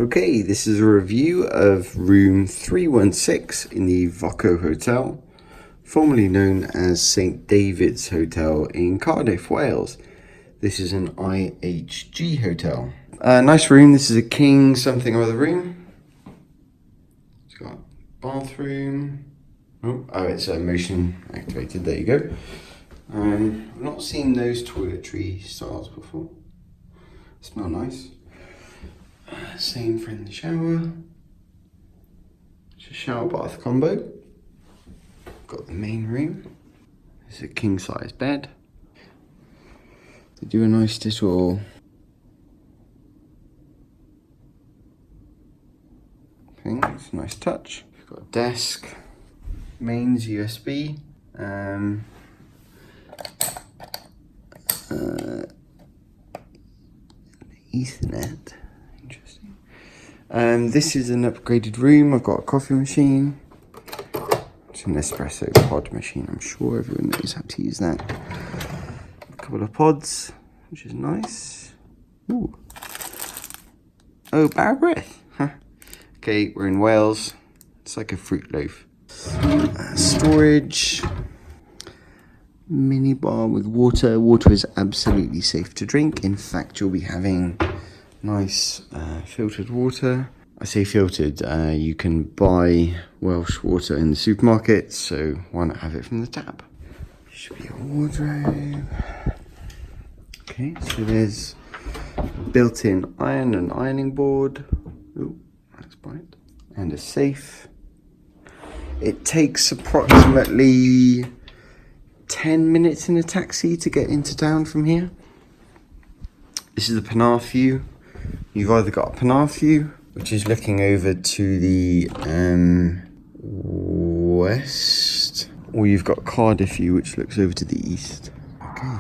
Okay, this is a review of room 316 in the Voco Hotel, formerly known as St David's Hotel in Cardiff, Wales. This is an IHG hotel. Nice room. This is a king something or other room. It's got bathroom. Oh, it's motion activated. There you go. I've not seen those toiletry styles before. Smell nice. Same for in the shower. It's a shower bath combo. Got the main room. It's a king size bed. They do a nice little thing. It's a nice touch. We've got a desk. Mains USB. Ethernet. Interesting. This is an upgraded room. I've got a coffee machine. It's an espresso pod machine. I'm sure everyone knows how to use that. A couple of pods, which is nice. Ooh. Oh, bar breath. Huh. Okay, we're in Wales. It's like a fruit loaf. Storage. Mini bar with water. Water is absolutely safe to drink. In fact, you'll be having nice filtered water. I say filtered, you can buy Welsh water in the supermarket, so why not have it from the tap? Should be a wardrobe. Okay, so there's built-in iron and ironing board. Ooh, that's bright. And a safe. It takes approximately 10 minutes in a taxi to get into town from here. This is the Penarth view. You've either got a Penarth view, which is looking over to the west, or you've got Cardiff view, which looks over to the east. Okay.